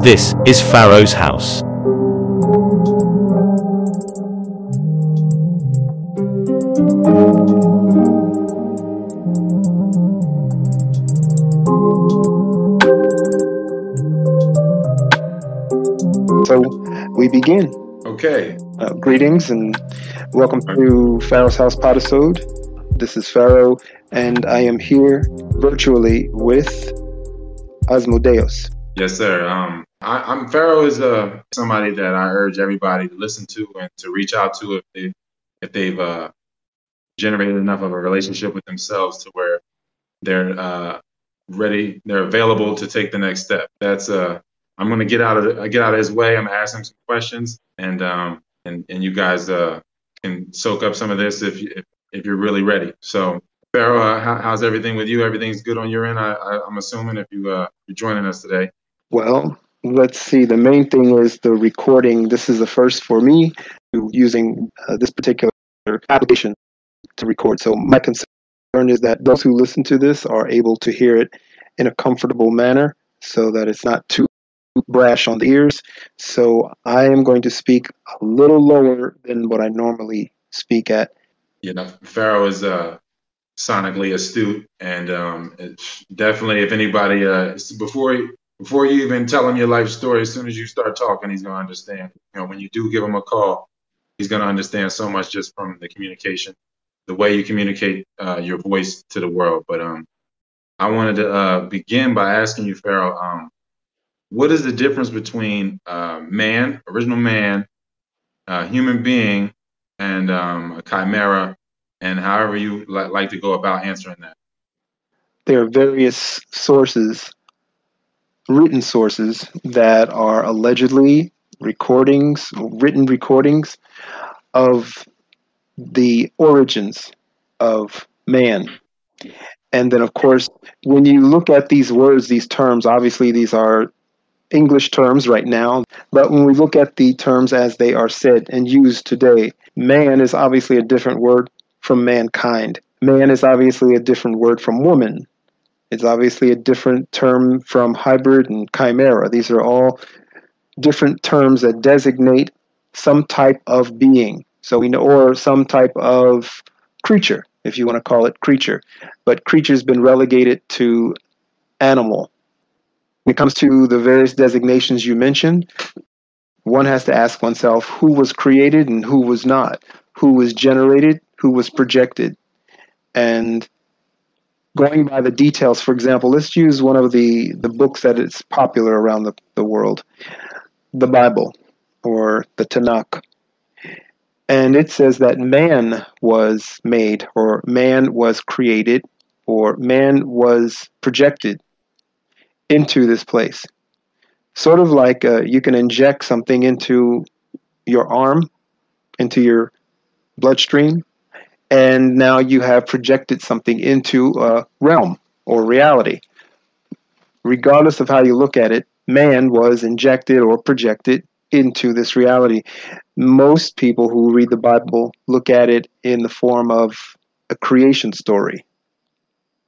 This is Pharoh's house. So we begin. Okay. Greetings and welcome to Pharoh's House Podisode. This is Pharoh, and I am here virtually with Ozmodayus. Yes, sir. I'm Pharoh is somebody that I urge everybody to listen to and to reach out to if they've generated enough of a relationship with themselves to where they're ready, they're available to take the next step. That's I'm going to get out of his way. I'm asking some questions, and you guys can soak up some of this if you're really ready. So, Pharoh, how's everything with you? Everything's good on your end, I'm assuming, if you're joining us today. Well, let's see. The main thing is the recording. This is the first for me using this particular application to record. So my concern is that those who listen to this are able to hear it in a comfortable manner so that it's not too brash on the ears. So I am going to speak a little lower than what I normally speak at. Pharoh is sonically astute, and it's definitely, if anybody, before you even tell him your life story, as soon as you start talking, he's going to understand. When you do give him a call, he's going to understand so much just from the communication, the way you communicate your voice to the world. But I wanted to begin by asking you, Pharoh, what is the difference between man, original man, human being, and a chimera, and however you like to go about answering that? There are various sources, written sources, that are allegedly written recordings of the origins of man. And then, of course, when you look at these words, these terms, obviously these are English terms right now, but when we look at the terms as they are said and used today, man is obviously a different word from mankind. Man is obviously a different word from woman. It's obviously a different term from hybrid and chimera. These are all different terms that designate some type of being. So we know, or some type of creature, if you want to call it creature. But creature's been relegated to animal. When it comes to the various designations you mentioned, one has to ask oneself who was created and who was not, who was generated, who was projected. And going by the details, for example, let's use one of the books that is popular around the world, the Bible or the Tanakh. And it says that man was made, or man was created, or man was projected into this place. Sort of like you can inject something into your arm, into your bloodstream, and now you have projected something into a realm or reality. Regardless of how you look at it, man was injected or projected into this reality. Most people who read the Bible look at it in the form of a creation story,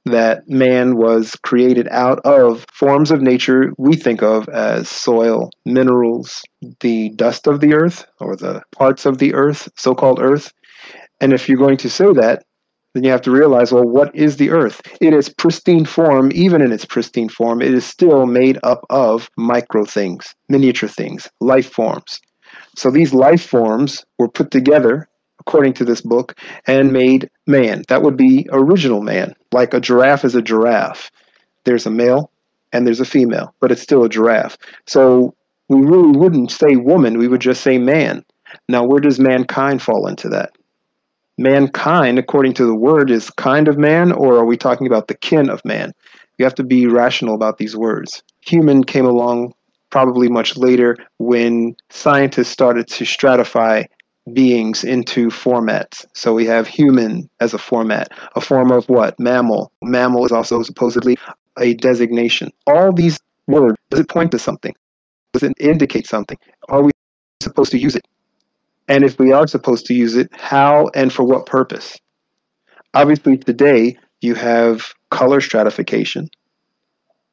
that man was created out of forms of nature we think of as soil, minerals, the dust of the earth, or the parts of the earth, so-called earth. And if you're going to say that, then you have to realize, well, what is the earth? In its pristine form, even in its pristine form, it is still made up of micro things, miniature things, life forms. So these life forms were put together, according to this book, and made man. That would be original man. Like a giraffe is a giraffe. There's a male and there's a female, but it's still a giraffe. So we really wouldn't say woman, we would just say man. Now, where does mankind fall into that? Mankind, according to the word, is kind of man, or are we talking about the kin of man? You have to be rational about these words. Human came along probably much later when scientists started to stratify beings into formats. So we have human as a format, a form of what? Mammal. Mammal is also supposedly a designation. All these words, does it point to something? Does it indicate something? Are we supposed to use it? And if we are supposed to use it, how and for what purpose? Obviously, today you have color stratification,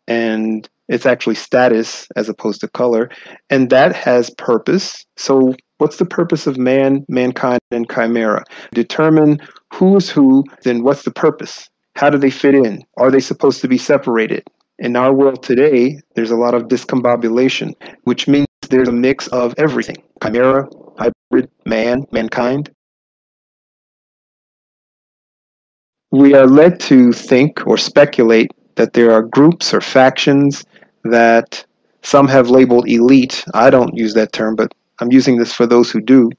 and It's actually status as opposed to color, and that has purpose. So what's the purpose of man, mankind, and chimera? Determine who's who, then what's the purpose? How do they fit in? Are they supposed to be separated? In our world today, there's a lot of discombobulation, which means there's a mix of everything. Chimera, hybrid, man, mankind. We are led to think or speculate that there are groups or factions that some have labeled elite. I don't use that term, but I'm using this for those who do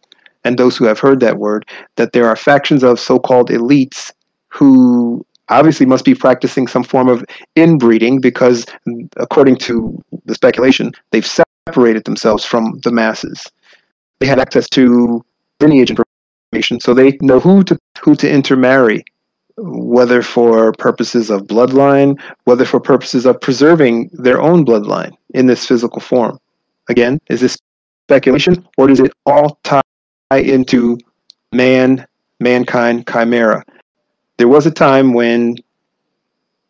and those who have heard that word, that there are factions of so-called elites who obviously must be practicing some form of inbreeding because, according to the speculation, they've separated themselves from the masses. They have access to lineage information, so they know who to intermarry, whether for purposes of bloodline, whether for purposes of preserving their own bloodline in this physical form. Again, is this speculation, or does it all tie into mankind, chimera? There was a time when,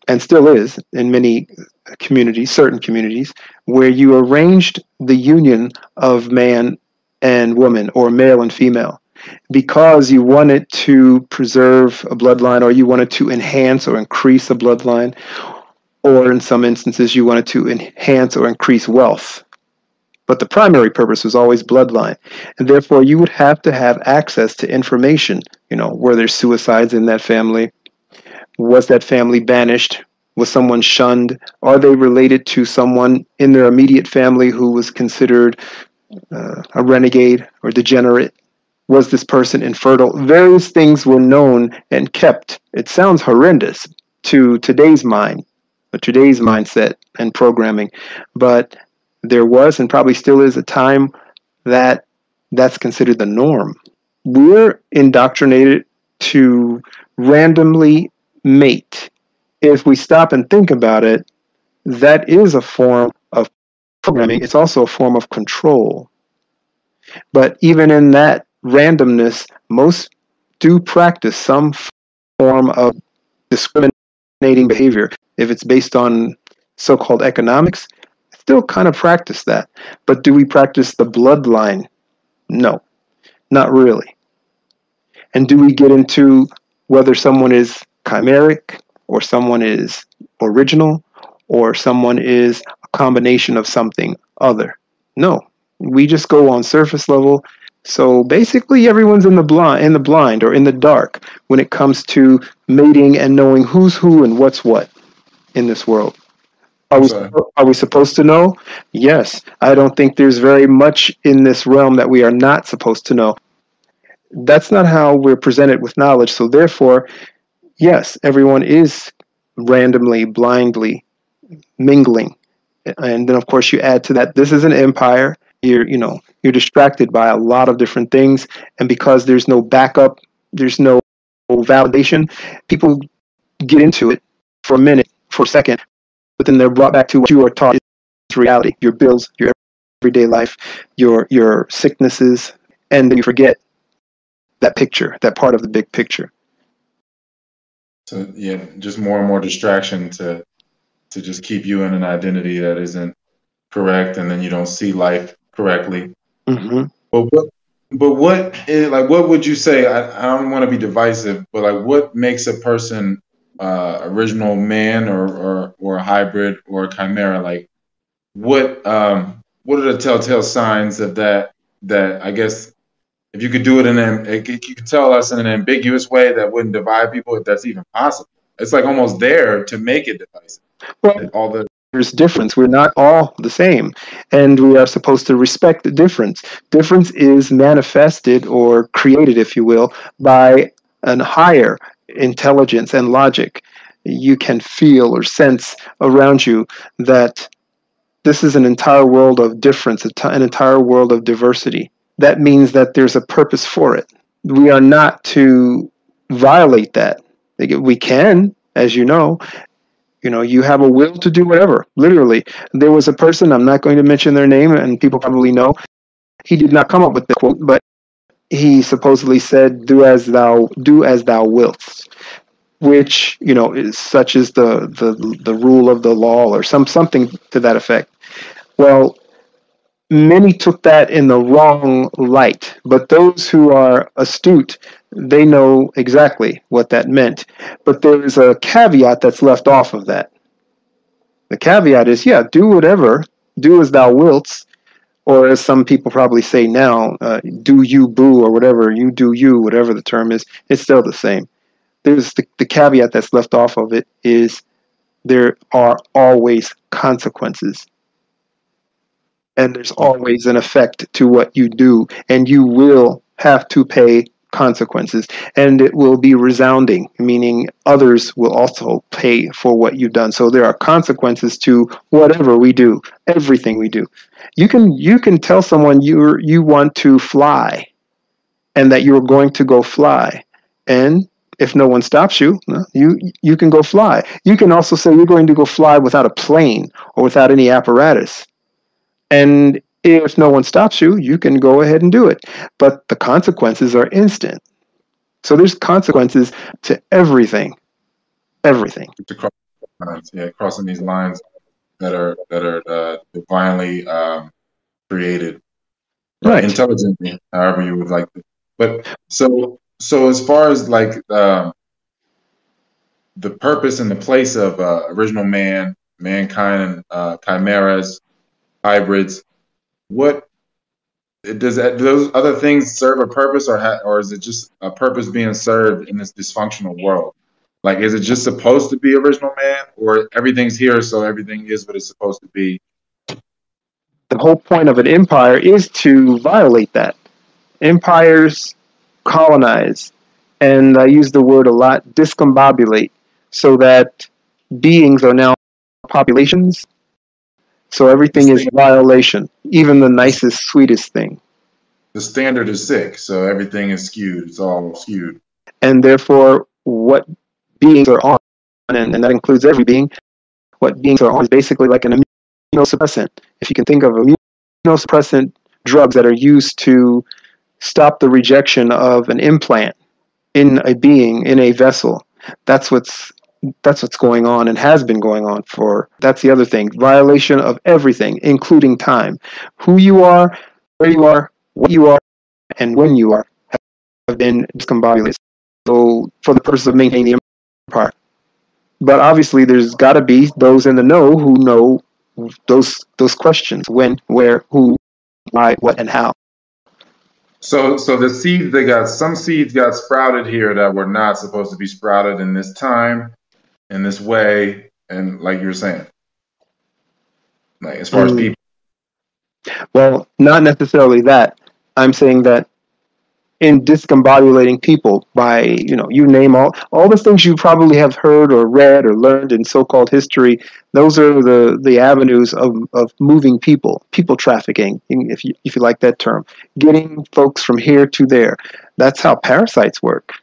and still is in many communities, certain communities, where you arranged the union of man and woman, or male and female, because you wanted to preserve a bloodline, or you wanted to enhance or increase a bloodline, or in some instances you wanted to enhance or increase wealth. But the primary purpose was always bloodline. And therefore you would have to have access to information. Were there suicides in that family? Was that family banished? Was someone shunned? Are they related to someone in their immediate family who was considered a renegade or degenerate? Was this person infertile? Various things were known and kept. It sounds horrendous to today's mind, or today's mindset and programming, but there was and probably still is a time that that's considered the norm. We're indoctrinated to randomly mate. If we stop and think about it, that is a form of programming. It's also a form of control. But even in that randomness, most do practice some form of discriminating behavior. If it's based on so-called economics, still kind of practice that. But do we practice the bloodline? No, not really. And do we get into whether someone is chimeric, or someone is original, or someone is a combination of something other? No, we just go on surface level. So basically everyone's in the blind or in the dark when it comes to mating and knowing who's who and what's what in this world. Are we supposed to know? Yes. I don't think there's very much in this realm that we are not supposed to know. That's not how we're presented with knowledge. So therefore, yes, everyone is randomly, blindly mingling. And then of course you add to that, this is an empire. You're distracted by a lot of different things. And because there's no backup, there's no validation, people get into it for a minute, for a second, but then they're brought back to what you are taught is reality, your bills, your everyday life, your sicknesses, and then you forget that picture, that part of the big picture. So yeah, just more and more distraction to just keep you in an identity that isn't correct, and then you don't see life correctly. Mm-hmm. What would you say? I don't want to be divisive, but like, what makes a person original man or a hybrid or a chimera? Like, what are the telltale signs of that? That I guess if you could do it you could tell us in an ambiguous way that wouldn't divide people, if that's even possible. It's like almost there to make it divisive. Well, there's difference. We're not all the same, and we are supposed to respect the difference. Difference is manifested or created, if you will, by an higher intelligence and logic. You can feel or sense around you that this is an entire world of difference, an entire world of diversity. That means that there's a purpose for it. We are not to violate that. We can, as you know, you have a will to do whatever. Literally, there was a person, I'm not going to mention their name, and people probably know. He did not come up with the quote, but he supposedly said, do as thou wilt. which is such as the rule of the law or something to that effect. Well, many took that in the wrong light, but those who are astute, they know exactly what that meant. But there is a caveat that's left off of that. The caveat is, yeah, do whatever, do as thou wilt, or as some people probably say now, do you boo, or whatever, you do you, whatever the term is, it's still the same. There's the caveat that's left off of it is there are always consequences. And there's always an effect to what you do, and you will have to pay consequences, and it will be resounding, meaning others will also pay for what you've done. So there are consequences to whatever we do, everything we do. You can tell someone you want to fly, and that you're going to go fly, and if no one stops you, you can go fly. You can also say you're going to go fly without a plane or without any apparatus. And if no one stops you, you can go ahead and do it. But the consequences are instant. So there's consequences to everything. Everything. To cross lines, yeah, crossing these lines that are divinely created, Right. intelligently, however you would like to. But so as far as like the purpose and the place of original man, mankind, and chimeras, hybrids, what does that, do those other things serve a purpose, or is it just a purpose being served in this dysfunctional world? Like, is it just supposed to be original man, or everything's here, so everything is what it's supposed to be? The whole point of an empire is to violate that. Empires colonize, and I use the word a lot, discombobulate, so that beings are now populations. So everything is violation, even the nicest, sweetest thing. The standard is sick, so everything is skewed. It's all skewed. And therefore, what beings are on, and that includes every being, what beings are on is basically like an immunosuppressant. If you can think of immunosuppressant drugs that are used to stop the rejection of an implant in a being, in a vessel, that's what's going on and has been going on for. That's the other thing, violation of everything, including time. Who you are, where you are, what you are, and when you are have been discombobulated. So for the purpose of maintaining the empire. But obviously there's got to be those in the know who know those questions: when, where, who, why, what, and how. So the seeds, some seeds got sprouted here that were not supposed to be sprouted in this time, in this way, and like you were saying, like as far as people. Well, not necessarily that. I'm saying that in discombobulating people by, you name all the things you probably have heard or read or learned in so-called history. Those are the avenues of moving people trafficking, if you like that term, getting folks from here to there. That's how parasites work.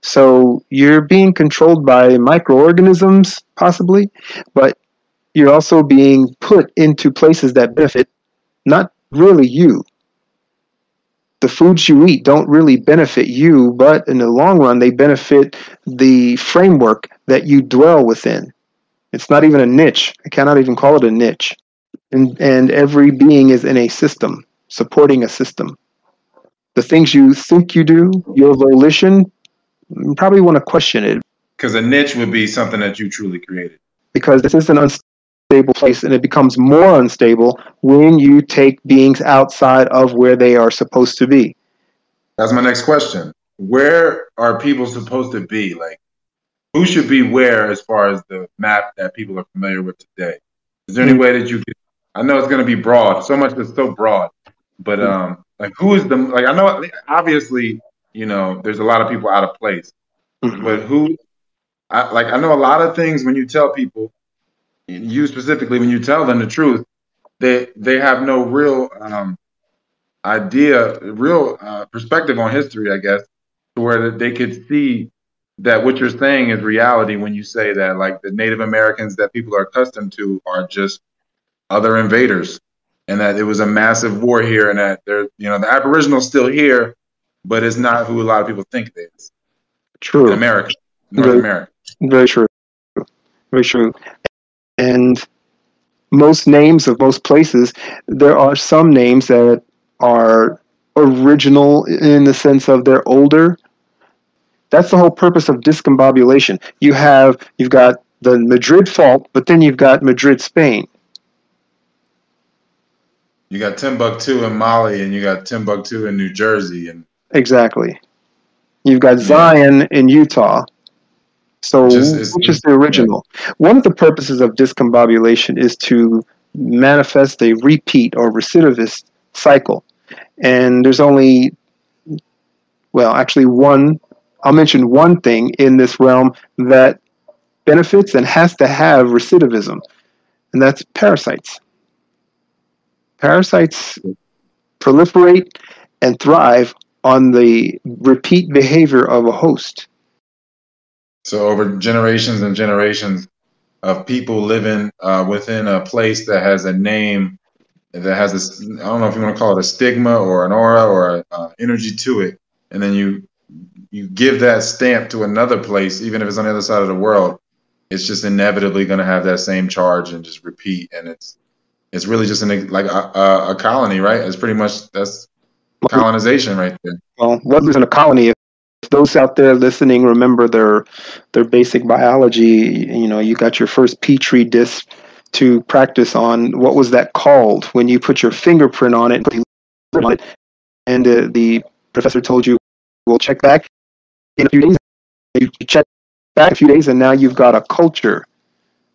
So you're being controlled by microorganisms, possibly, but you're also being put into places that benefit not really you. The foods you eat don't really benefit you, but in the long run, they benefit the framework that you dwell within. It's not even a niche. I cannot even call it a niche. And every being is in a system, supporting a system. The things you think you do, your volition, you probably want to question it. Because a niche would be something that you truly created. Because this is an unstable place, and it becomes more unstable when you take beings outside of where they are supposed to be. That's my next question. Where are people supposed to be? Like, who should be where as far as the map that people are familiar with today? Is there any way that you could? I know it's going to be broad. So much is so broad, but like, who is the, like? I know obviously, there's a lot of people out of place, but who? I know a lot of things when you tell people, you specifically, when you tell them the truth, they have no real perspective on history, I guess, to where they could see that what you're saying is reality when you say that, like, the Native Americans that people are accustomed to are just other invaders, and that it was a massive war here, and that the Aboriginals still here, but it's not who a lot of people think it is. True. In America. North America. Very true. Very true. And most names of most places, there are some names that are original in the sense of they're older. That's the whole purpose of discombobulation. You've got the Madrid fault, but then you've got Madrid, Spain. You got Timbuktu in Mali, and you got Timbuktu in New Jersey, and exactly. You've got Zion in Utah. So which is the original? Yeah. One of the purposes of discombobulation is to manifest a repeat or recidivist cycle. And there's only, well, actually I'll mention one thing in this realm that benefits and has to have recidivism, and that's parasites. Parasites proliferate and thrive on the repeat behavior of a host. So over generations and generations of people living within a place that has a name that has this, I don't know if you want to call it a stigma or an aura or energy to it, and then you give that stamp to another place, even if it's on the other side of the world, it's just inevitably going to have that same charge and just repeat. And it's really just like a colony, right? It's pretty much, that's colonization right there. Well, what isn't a colony? If those out there listening remember their basic biology, you got your first Petri dish to practice on. What was that called when you put your fingerprint on it and the professor told you, we'll check back in a few days. You check back a few days, and now you've got a culture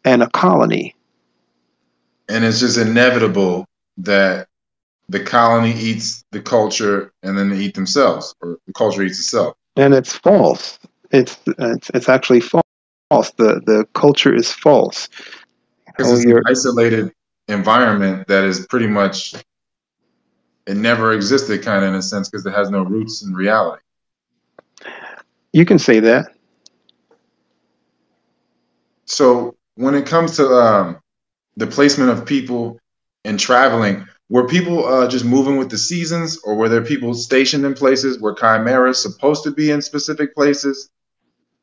and a colony. And it's just inevitable that the colony eats the culture, and then they eat themselves, or the culture eats itself. And it's false. It's actually false. The culture is false. Because it's an isolated environment that is pretty much, it never existed, kind of in a sense, because it has no roots in reality. You can say that. So when it comes to the placement of people and traveling, were people just moving with the seasons, or were there people stationed in places? Were chimeras supposed to be in specific places,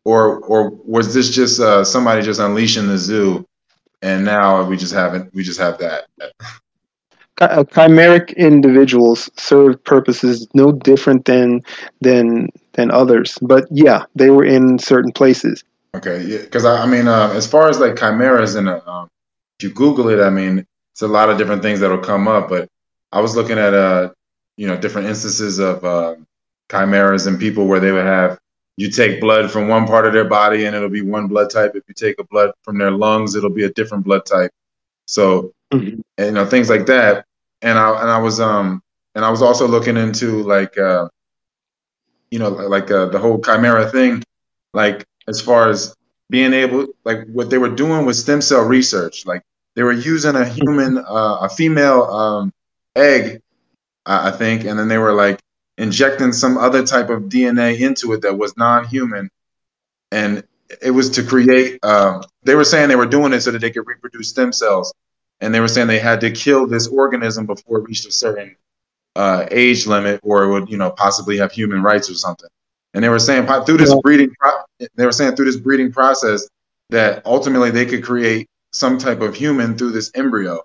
or was this just somebody just unleashing the zoo, and now we just have that? Chimeric individuals serve purposes no different than others, but yeah, they were in certain places. Okay, yeah, because I mean, as far as like chimeras, and if you Google it, I mean, it's a lot of different things that'll come up. But I was looking at different instances of chimeras and people where they would have, you take blood from one part of their body and it'll be one blood type. If you take a blood from their lungs, it'll be a different blood type. So and, things like that. And I was also looking into like the whole chimera thing, like as far as being able, like what they were doing with stem cell research, like they were using a human, a female egg, I think, and then they were like injecting some other type of DNA into it that was non-human, and it was to create. They were saying they were doing it so that they could reproduce stem cells, and they were saying they had to kill this organism before it reached a certain age limit, or it would, possibly have human rights or something. And they were saying through this breeding process that ultimately they could create some type of human through this embryo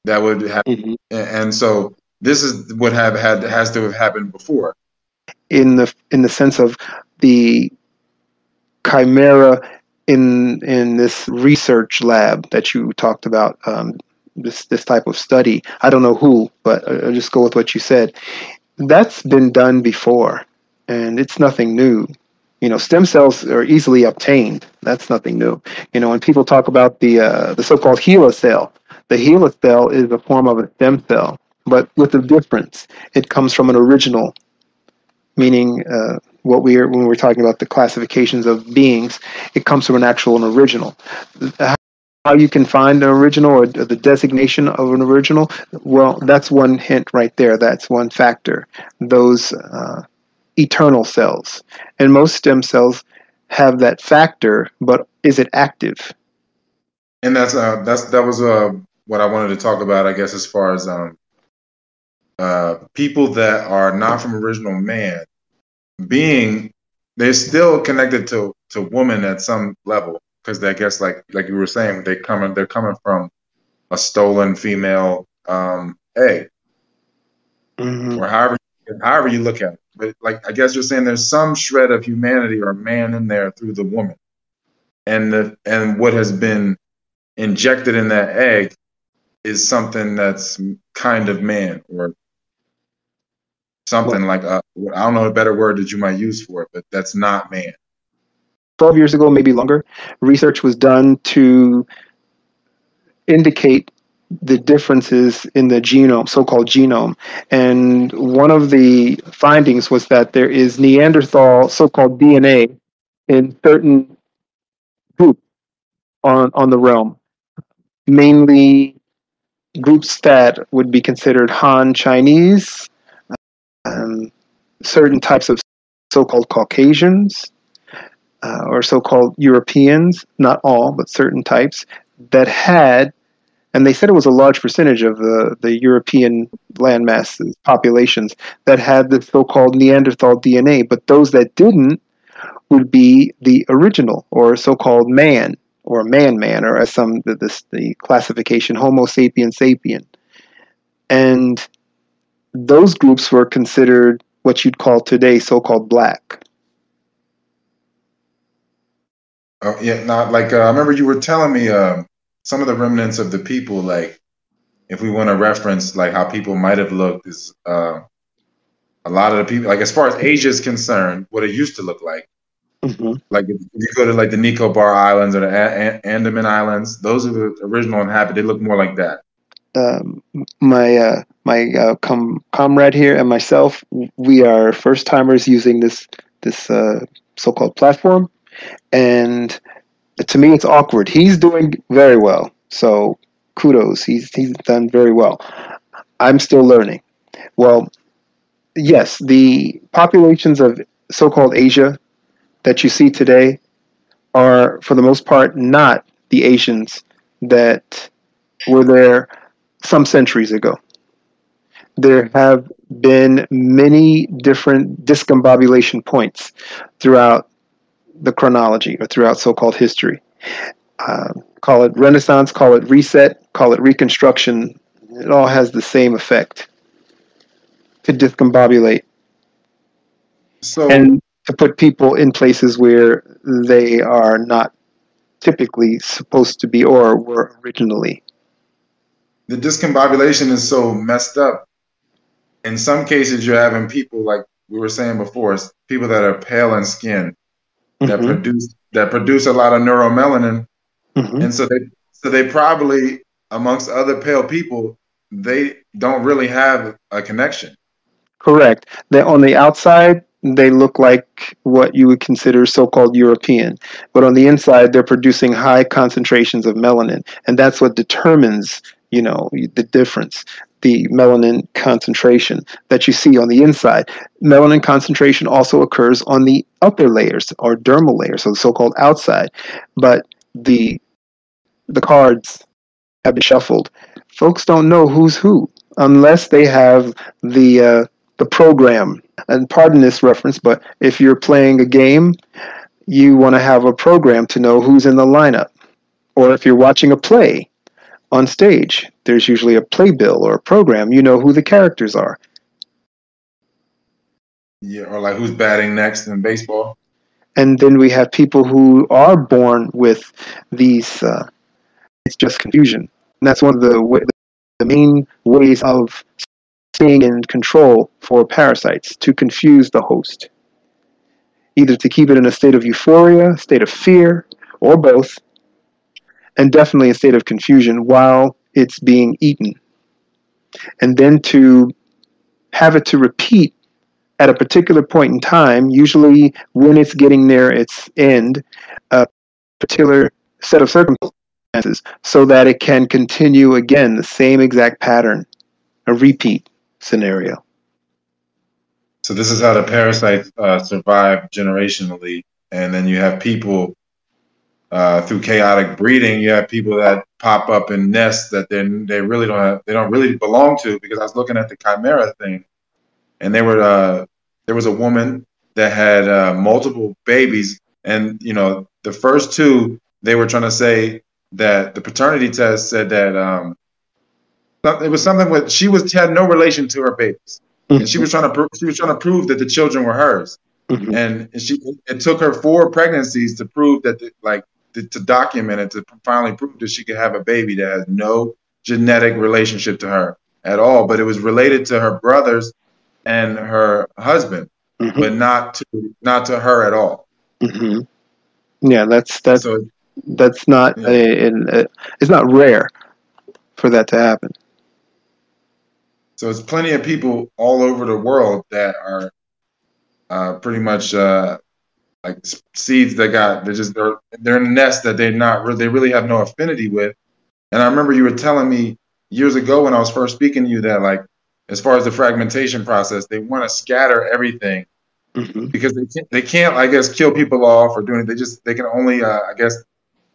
that would have. And so this is what has to have happened before. In the sense of the chimera in this research lab that you talked about, this type of study. I don't know who, but I'll just go with what you said. That's been done before, and it's nothing new. Stem cells are easily obtained. That's nothing new. When people talk about the so-called HeLa cell, the HeLa cell is a form of a stem cell, but with a difference. It comes from an original, meaning when we're talking about the classifications of beings, it comes from an original. How you can find an original, or the designation of an original, well, that's one hint right there. That's one factor. Those eternal cells, and most stem cells have that factor, but is it active? And that was what I wanted to talk about, I guess, as far as people that are not from original man being they're still connected to woman at some level because I guess like you were saying they're coming from a stolen female egg Hmm. or however you look at it. But like I guess you're saying there's some shred of humanity or man in there through the woman, and what has been injected in that egg is something that's kind of man or Well, something like I don't know a better word that you might use for it, but that's not man. 12 years ago, maybe longer, research was done to indicate the differences in the genome, so-called genome. And one of the findings was that there is Neanderthal so-called DNA in certain groups on the realm, mainly groups that would be considered Han Chinese, um, certain types of so-called Caucasians, or so-called Europeans, not all, but certain types, that had, and they said it was a large percentage of the European landmass populations that had the so-called Neanderthal DNA, but those that didn't would be the original or so-called man or man, or as some the classification Homo sapien sapien, and those groups were considered what you'd call today so-called black. Oh yeah, not like I remember you were telling me some of the remnants of the people. Like if we want to reference like how people might have looked, is a lot of the people like as far as Asia is concerned, what it used to look like. Mm-hmm. Like if you go to like the Nicobar Islands or the Andaman Islands, those are the original inhabitants. They look more like that. My comrade here and myself, we are first timers using this so-called platform, and to me, it's awkward. He's doing very well, so kudos. He's done very well. I'm still learning. Well, yes, the populations of so-called Asia that you see today are, for the most part, not the Asians that were there some centuries ago. There have been many different discombobulation points throughout the chronology or throughout so-called history. Call it Renaissance, call it reset, call it reconstruction. It all has the same effect to discombobulate So and to put people in places where they are not typically supposed to be or were originally. the discombobulation is so messed up. In some cases, you're having people like we were saying before, people that are pale in skin Hmm. that produce a lot of neuromelanin, Hmm. and so they probably amongst other pale people they don't really have a connection. Correct. They on the outside they look like what you would consider so-called European, but on the inside they're producing high concentrations of melanin, and that's what determines, the difference. The melanin concentration that you see on the inside. Melanin concentration also occurs on the upper layers or dermal layers, so the so-called outside. But the cards have been shuffled. Folks don't know who's who unless they have the program. And pardon this reference, but if you're playing a game, you want to have a program to know who's in the lineup. Or if you're watching a play on stage, there's usually a playbill or a program. You know who the characters are. Yeah, or like who's batting next in baseball. And then we have people who are born with these. It's just confusion, and that's one of the main ways of staying in control for parasites, to confuse the host, either to keep it in a state of euphoria, state of fear, or both, and definitely a state of confusion while it's being eaten, and then to have it to repeat at a particular point in time, usually when it's getting near its end, a particular set of circumstances, so that it can continue again the same exact pattern, a repeat scenario. So this is how the parasites survive generationally, and then you have people through chaotic breeding. You have people that pop up in nests that they really they don't really belong to. Because I was looking at the chimera thing, and there was a woman that had multiple babies, and the first two, they were trying to say that the paternity test said that it was something with she had no relation to her babies, and she was trying to prove that the children were hers, and it took her 4 pregnancies to prove that to document it, to finally prove that she could have a baby that has no genetic relationship to her at all, but it was related to her brothers and her husband, but not to her at all. Yeah, that's not it's not rare for that to happen. So it's plenty of people all over the world that are pretty much like seeds that they're in a nest that they really have no affinity with. And I remember you were telling me years ago when I was first speaking to you that, like, as far as the fragmentation process, they want to scatter everything because they can't, I guess, kill people off or do anything. They can only, I guess,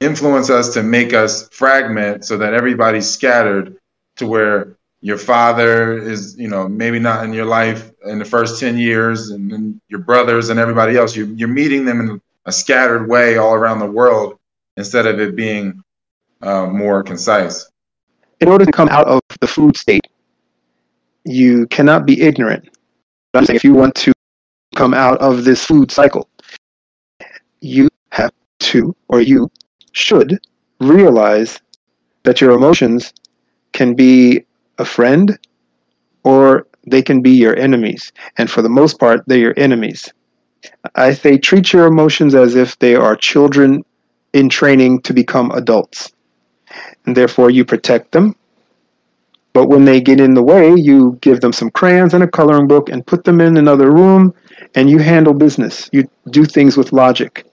influence us to make us fragment so that everybody's scattered to where your father is, maybe not in your life in the first 10 years, and then your brothers and everybody else, you're meeting them in a scattered way all around the world instead of it being more concise. In order to come out of the food state, you cannot be ignorant. I'm saying if you want to come out of this food cycle, you have to, or you should, realize that your emotions can be a friend or they can be your enemies. And for the most part, they're your enemies. I say treat your emotions as if they are children in training to become adults. And therefore, you protect them. But when they get in the way, you give them some crayons and a coloring book and put them in another room, and you handle business. You do things with logic.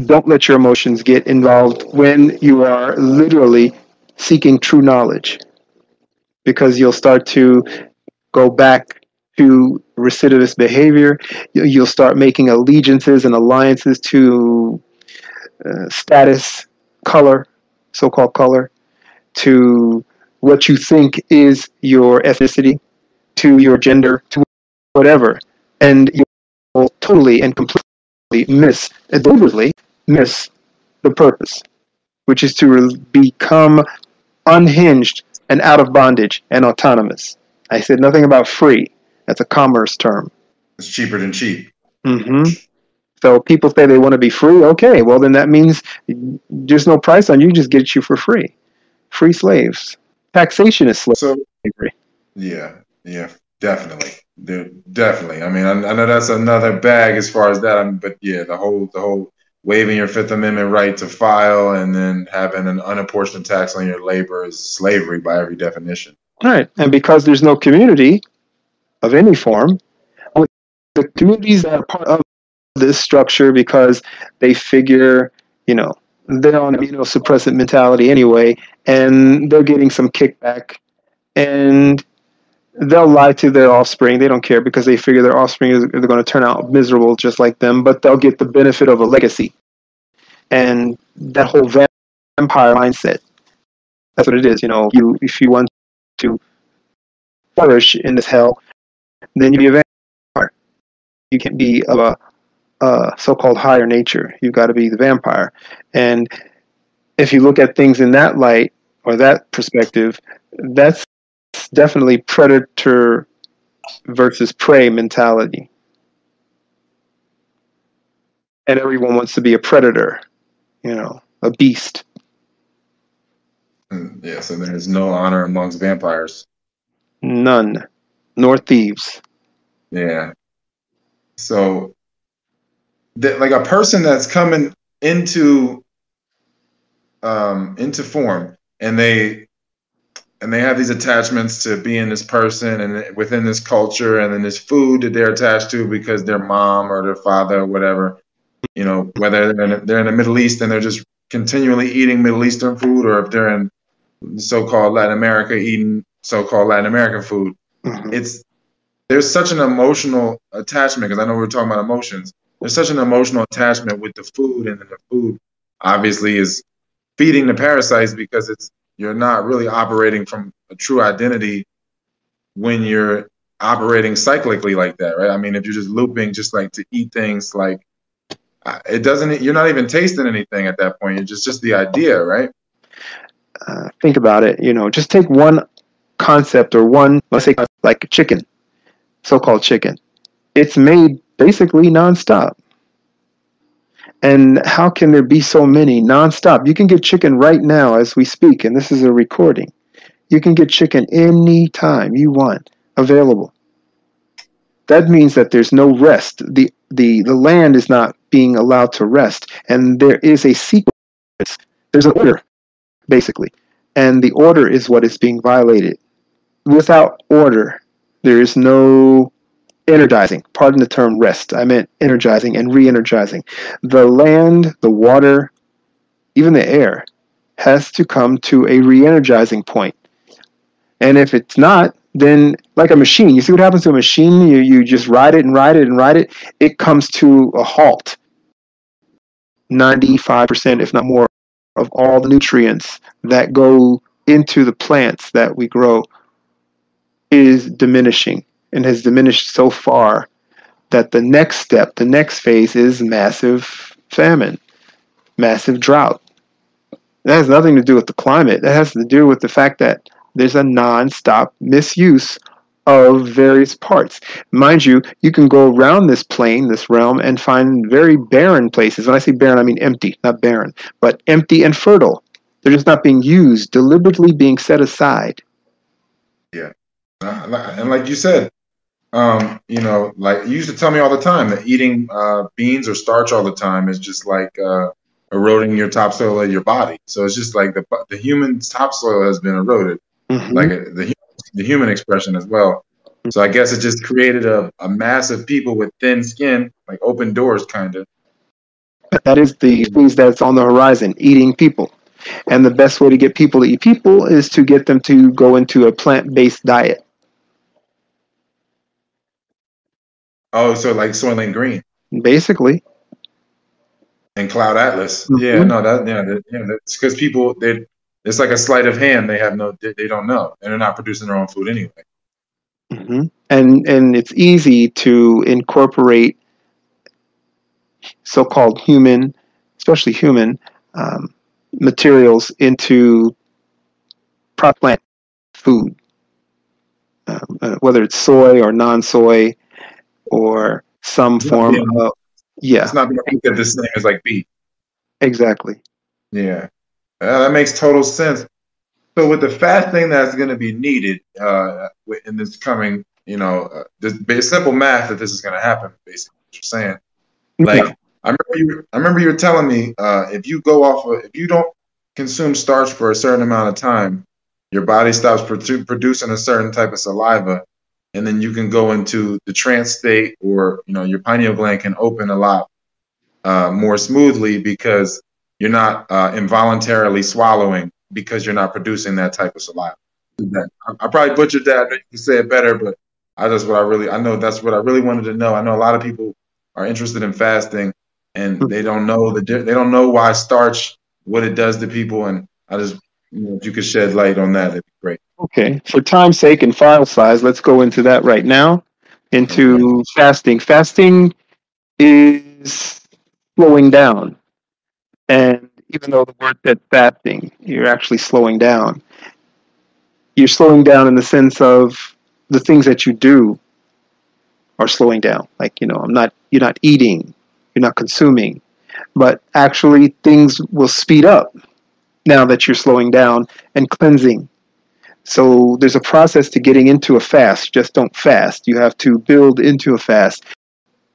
Don't let your emotions get involved when you are literally seeking true knowledge, because you'll start to go back to recidivist behavior. You'll start making allegiances and alliances to status, color, so-called color, to what you think is your ethnicity, to your gender, to whatever. And you'll totally and completely deliberately miss the purpose, which is to become unhinged and out of bondage and autonomous. I said nothing about free. That's a commerce term. It's cheaper than cheap. So people say they want to be free. Okay, well then that means there's no price on you. Just get you for free. Free slaves. Taxation is slavery. Yeah, definitely. Definitely. I mean, I know that's another bag as far as that. But yeah, the whole waiving your Fifth Amendment right to file and then having an unapportioned tax on your labor is slavery by every definition. All right, and because there's no community of any form, the communities that are part of this structure, because they figure, they're on immunosuppressant mentality anyway, and they're getting some kickback, and they'll lie to their offspring. They don't care because they figure their offspring is going to turn out miserable just like them, but they'll get the benefit of a legacy. And that whole vampire mindset, that's what it is. If you want to flourish in this hell, then you be a vampire. You can't be of a so-called higher nature. You've got to be the vampire. And if you look at things in that light or that perspective, that's definitely predator versus prey mentality. And everyone wants to be a predator, a beast. Yeah, so there's no honor amongst vampires. None, nor thieves. Yeah. So, like a person that's coming into form, and they have these attachments to being this person and within this culture, and then this food that they're attached to because their mom or their father or whatever, whether they're in the Middle East and they're just continually eating Middle Eastern food, or if they're in so-called Latin America eating so-called Latin American food. There's such an emotional attachment, because I know we were talking about emotions. There's such an emotional attachment with the food, and then the food obviously is feeding the parasites, because you're not really operating from a true identity when you're operating cyclically like that, right? I mean, if you're just looping, just like to eat things, like it doesn't. You're not even tasting anything at that point. It's just the idea, right? Think about it. Just take one concept or one, let's say, like chicken, so-called chicken. It's made basically nonstop. And how can there be so many nonstop? You can get chicken right now as we speak, and this is a recording. You can get chicken anytime you want, available. That means that there's no rest. The land is not being allowed to rest, and there is a sequence. There's an order, basically, and the order is what is being violated. Without order, there is no energizing. Pardon the term rest. I meant energizing and re-energizing. The land, the water, even the air has to come to a re-energizing point. And if it's not, then like a machine, you see what happens to a machine? You just ride it and ride it and ride it. It comes to a halt. 95%, if not more, of all the nutrients that go into the plants that we grow is diminishing, and has diminished so far that the next step, the next phase is massive famine, massive drought. That has nothing to do with the climate. That has to do with the fact that there's a non-stop misuse of various parts. Mind you, you can go around this plane, this realm, and find very barren places. When I say barren, I mean empty, not barren, but empty and fertile. They're just not being used, deliberately being set aside. Yeah. And like you said, like you used to tell me all the time that eating beans or starch all the time is just like eroding your topsoil of your body. So it's just like the human topsoil has been eroded, like the human expression as well. So I guess it just created a mass of people with thin skin, like open doors, kind of. That is the things that's on the horizon, eating people. And the best way to get people to eat people is to get them to go into a plant-based diet. Oh, so like Soylent Green Basically. and Cloud Atlas. Yeah, no, that's because people it's like a sleight of hand. They don't know, and they're not producing their own food anyway. Mm-hmm. And it's easy to incorporate so-called human, especially human, materials into plant food, whether it's soy or non-soy or some form of, It's not being looked at the same as like beef. Exactly. Yeah, that makes total sense. So with the fasting that's going to be needed in this coming, this simple math that this is going to happen, basically, what you're saying. Like, yeah. I remember you were telling me if you don't consume starch for a certain amount of time, your body stops producing a certain type of saliva, and then you can go into the trance state, or your pineal gland can open a lot more smoothly because you're not involuntarily swallowing, because you're not producing that type of saliva. I probably butchered that. I know you can say it better, but I know that's what I really wanted to know. I know a lot of people are interested in fasting, and they don't know why starch, what it does to people, and I just, if you could shed light on that, it'd be great. Okay, for time's sake and file size, let's go into that right now. Into fasting. Fasting is slowing down. And even though the word said fasting, you're actually slowing down. You're slowing down in the sense of the things that you do are slowing down. Like, you're not eating, you're not consuming, but actually things will speed up now that you're slowing down and cleansing. So there's a process to getting into a fast. Just don't fast. You have to build into a fast.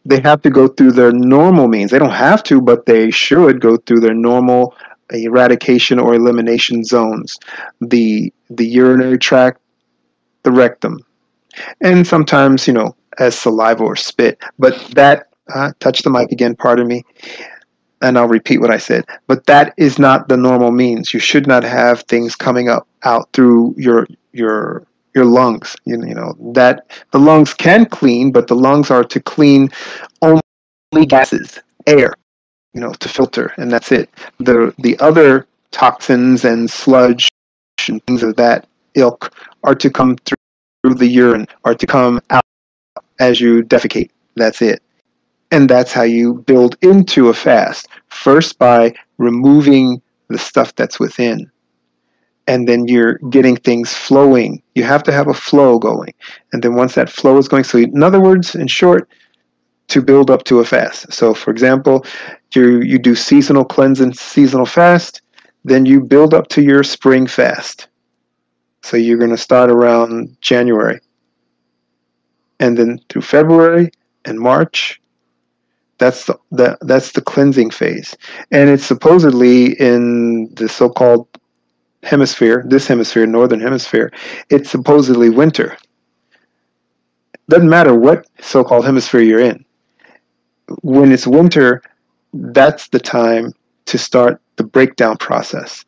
They have to go through their normal means. They don't have to, but they should go through their normal eradication or elimination zones. The urinary tract, the rectum, and sometimes, as saliva or spit. But that, touch the mic again, pardon me, and I'll repeat what I said. But that is not the normal means. You should not have things coming out through your lungs. That the lungs can clean, but the lungs are to clean only gases, air, to filter, and that's it. The other toxins and sludge and things of that ilk are to come through the urine are to come out as you defecate. That's it. And that's how you build into a fast. First, by removing the stuff that's within. And then you're getting things flowing. You have to have a flow going. And then once that flow is going, so in other words, in short, to build up to a fast. So for example, you do seasonal cleanse and seasonal fast, then you build up to your spring fast. So you're going to start around January. And then through February and March, that's the cleansing phase. And it's supposedly in the so-called this hemisphere, northern hemisphere, it's supposedly winter. Doesn't matter what so-called hemisphere you're in. When it's winter, that's the time to start the breakdown process.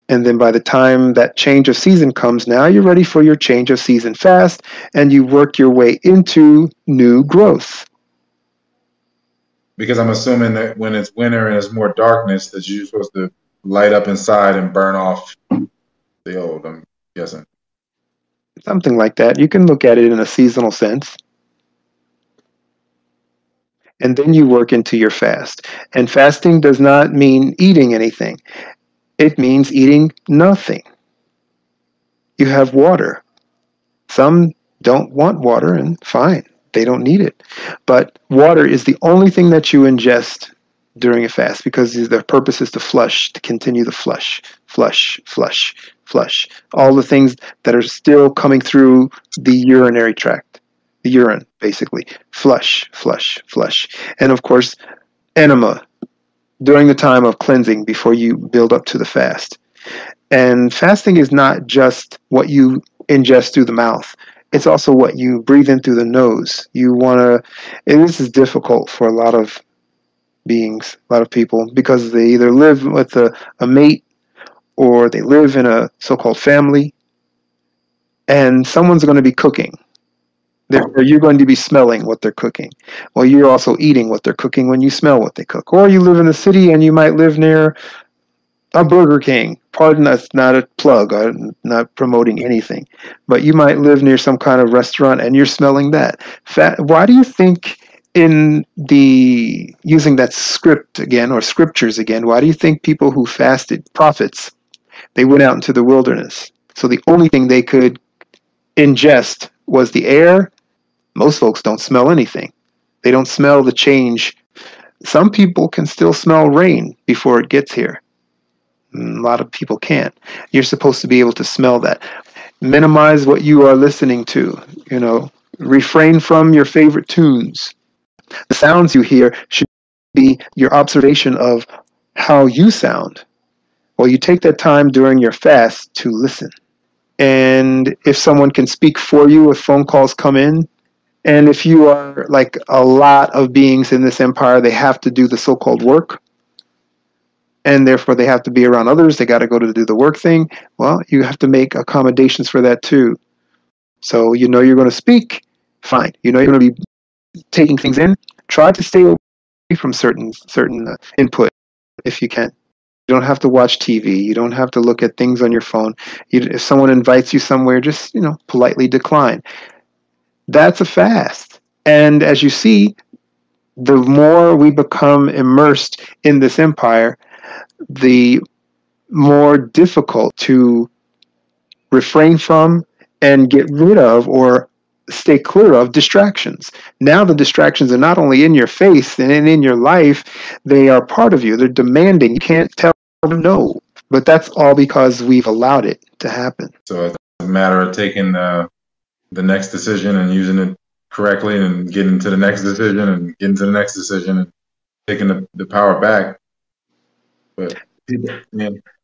And then by the time that change of season comes, now you're ready for your change of season fast, and you work your way into new growth. Because I'm assuming that when it's winter and it's more darkness, that you're supposed to light up inside and burn off the old, I'm guessing. Something like that. You can look at it in a seasonal sense. And then you work into your fast. And fasting does not mean eating anything. It means eating nothing. You have water. Some don't want water, and fine, they don't need it. But water is the only thing that you ingest during a fast, because the purpose is to flush, to continue the flush. All the things that are still coming through the urinary tract, the urine, basically. Flush. And of course, enema during the time of cleansing before you build up to the fast. And fasting is not just what you ingest through the mouth. It's also what you breathe in through the nose. This is difficult for a lot of beings, a lot of people, because they either live with a mate or they live in a so-called family, and someone's going to be cooking. Therefore, you're going to be smelling what they're cooking. Well, you're also eating what they're cooking when you smell what they cook. Or you live in a city and you might live near a Burger King. Pardon, that's not a plug. I'm not promoting anything. But you might live near some kind of restaurant and you're smelling that. Why do you think using that script again, or scriptures again, why do you think people who fasted, prophets, they went out into the wilderness? So the only thing they could ingest was the air. Most folks don't smell anything. They don't smell the change. Some people can still smell rain before it gets here. A lot of people can't. You're supposed to be able to smell that. Minimize what you are listening to. Refrain from your favorite tunes. The sounds you hear should be your observation of how you sound. Well, you take that time during your fast to listen. And if someone can speak for you, if phone calls come in, and if you are like a lot of beings in this empire, they have to do the so-called work, and therefore they have to be around others. They got to go to do the work thing. Well, you have to make accommodations for that too. So you're going to speak, fine. You're going to be taking things in. Try to stay away from certain input if you can. You don't have to watch TV. You don't have to look at things on your phone. If someone invites you somewhere, just politely decline. That's a fast. And as you see, the more we become immersed in this empire, the more difficult to refrain from and get rid of or stay clear of distractions. Now the distractions are not only in your face and in your life, they are part of you. They're demanding. You can't tell them no. But that's all because we've allowed it to happen. So it's a matter of taking the next decision and using it correctly, and getting to the next decision and getting to the next decision and taking the power back. But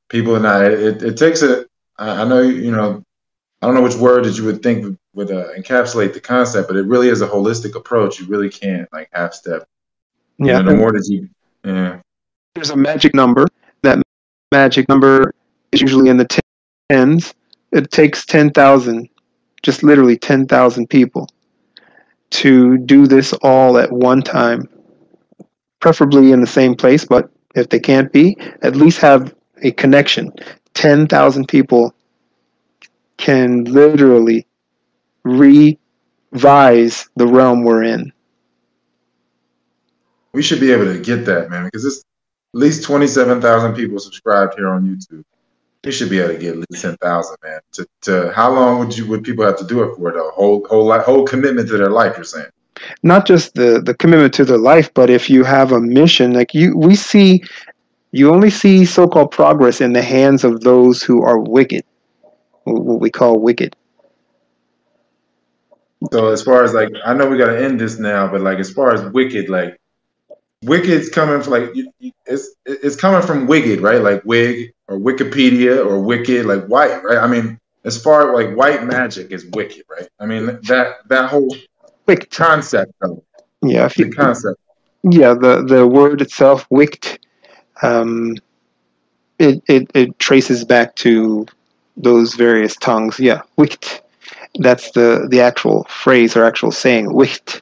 people and it takes I know, I don't know which word that you would think would encapsulate the concept, but it really is a holistic approach. You really can't half step. Yeah. The more that you, yeah. There's a magic number. That magic number is usually in the tens. It takes 10,000, just literally 10,000 people to do this all at one time, preferably in the same place, but if they can't be, at least have a connection. 10,000 people can literally revise the realm we're in. We should be able to get that, man, because it's at least 27,000 people subscribed here on YouTube. We should be able to get at least 10,000, man. To how long would people have to do it for? The whole commitment to their life, you're saying? Not just the commitment to their life, but if you have a mission, like you only see so-called progress in the hands of those who are wicked, what we call wicked. So as far as like, I know we got to end this now, but like as far as wicked, like wicked's coming from like it's coming from wicked, right? Like wig or Wikipedia or wicked, like white, right? I mean, as far as like white magic is wicked, right? I mean that whole Wicked. concept of it, Yeah, the concept. yeah, the word itself, wicked, um, it traces back to those various tongues. Yeah, wicked. That's the actual phrase or actual saying, wicked.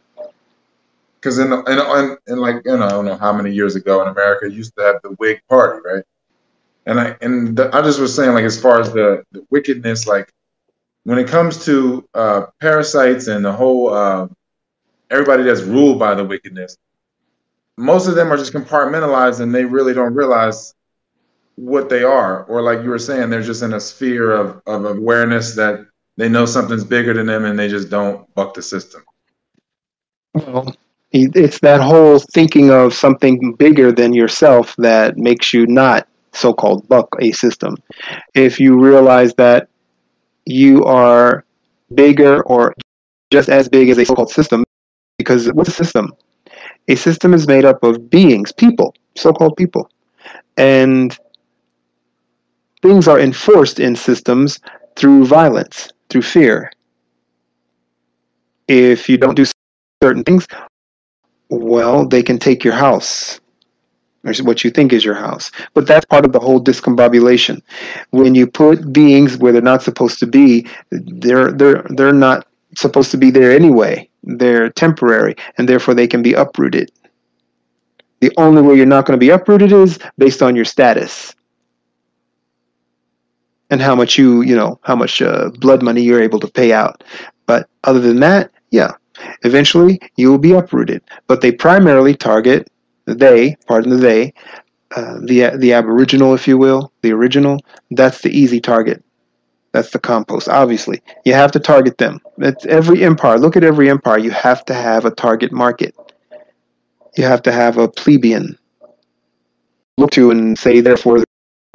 Because in like I don't know how many years ago in America used to have the Whig Party, right? And I just was saying like as far as the wickedness, like when it comes to parasites and the whole everybody that's ruled by the wickedness, most of them are just compartmentalized and they really don't realize what they are, or like you were saying, they're just in a sphere of awareness that they know something's bigger than them and they just don't buck the system. Well, it's that whole thinking of something bigger than yourself that makes you not so-called buck a system. If you realize that you are bigger or just as big as a so-called system, because what's a system? A system is made up of beings, people, so-called people, and things are enforced in systems through violence, through fear. If you don't do certain things, well, they can take your house, or what you think is your house. But that's part of the whole discombobulation. When you put beings where they're not supposed to be, they're not supposed to be there anyway. They're temporary, and therefore they can be uprooted. The only way you're not going to be uprooted is based on your status and how much how much blood money you're able to pay out. But other than that, yeah, eventually you will be uprooted. But they primarily target pardon the the aboriginal, if you will, the original. That's the easy target. That's the compost. Obviously, you have to target them. That's every empire. Look at every empire. You have to have a target market. You have to have a plebeian look to and say, therefore, the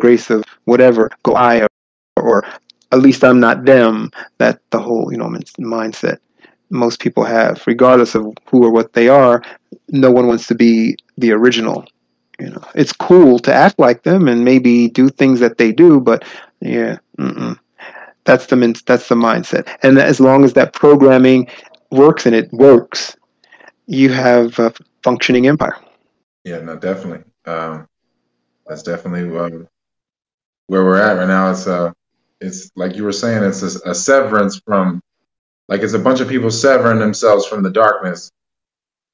grace of whatever go I, or at least I'm not them. That the whole mindset most people have, regardless of who or what they are. No one wants to be the original. It's cool to act like them and maybe do things that they do, but yeah, that's the mindset. And as long as that programming works, and it works, you have a functioning empire. Yeah, no, definitely. That's definitely where we're at right now. It's like you were saying, it's a severance from, like it's a bunch of people severing themselves from the darkness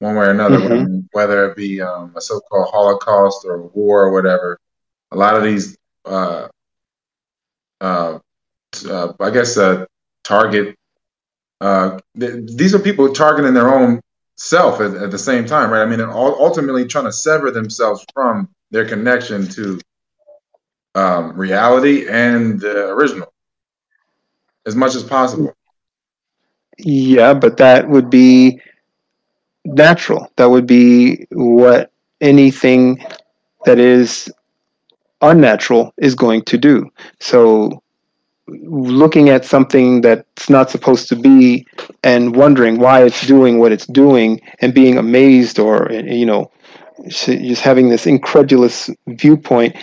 one way or another, whether it be a so-called Holocaust or war or whatever. A lot of these, I guess, target. These are people targeting their own self at the same time, right? I mean, ultimately trying to sever themselves from their connection to reality and the original as much as possible. Yeah, but that would be natural. That would be what anything that is unnatural is going to do. So looking at something that's not supposed to be and wondering why it's doing what it's doing and being amazed, or just having this incredulous viewpoint,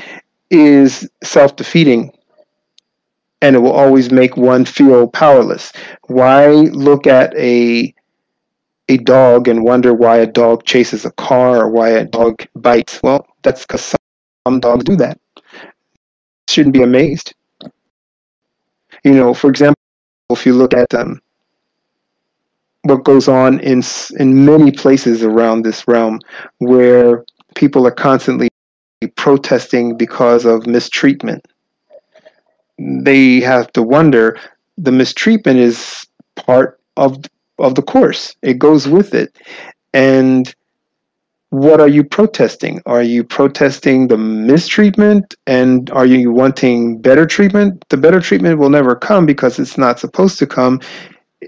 is self-defeating, and it will always make one feel powerless. Why look at a dog and wonder why a dog chases a car or why a dog bites? Well, that's because some dogs do that. Shouldn't be amazed. For example, if you look at what goes on in many places around this realm, where people are constantly protesting because of mistreatment, they have to wonder, the mistreatment is part of the course. It goes with it. And what are you protesting? Are you protesting the mistreatment, and are you wanting better treatment? The better treatment will never come because it's not supposed to come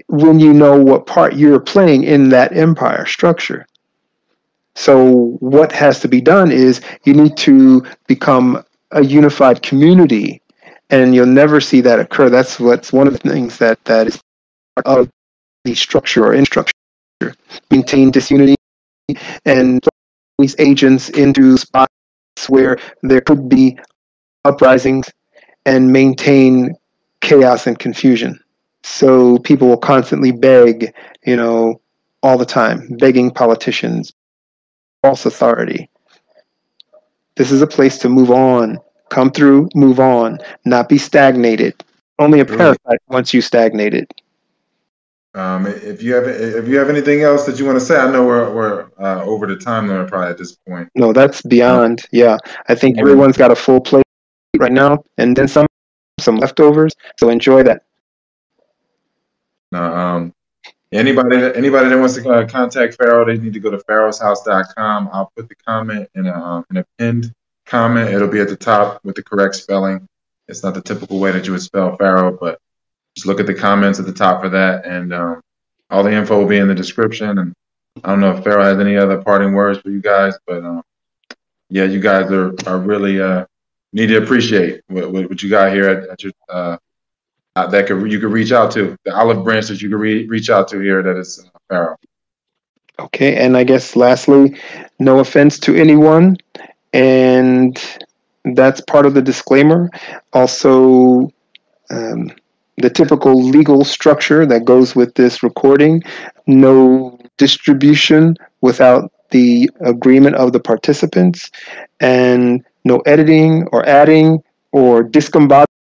when you know what part you're playing in that empire structure. So what has to be done is you need to become a unified community, and you'll never see that occur. That's what's one of the things that is part of the structure or infrastructure. Maintain disunity and these agents into spots where there could be uprisings and maintain chaos and confusion. So people will constantly beg, all the time, begging politicians, false authority. This is a place to move on, come through, move on, not be stagnated. Only a Truly. parasite once you stagnated. If you have anything else that you want to say, I know we're over the time limit probably at this point. No, that's beyond. Yeah, I think everyone's got a full plate right now, and then some leftovers. So enjoy that. Anybody that wants to contact Pharoh, they need to go to pharohshouse.com. I'll put the comment in a pinned comment. It'll be at the top with the correct spelling. It's not the typical way that you would spell Pharoh, but just look at the comments at the top for that, and all the info will be in the description. And I don't know if Pharoh has any other parting words for you guys, but yeah, you guys are really need to appreciate what you got here at your that you could reach out to, the olive branch that you could reach out to here. That is Pharoh. Okay, and I guess lastly, no offense to anyone, and that's part of the disclaimer. Also, the typical legal structure that goes with this recording: no distribution without the agreement of the participants, and no editing or adding or discombobulating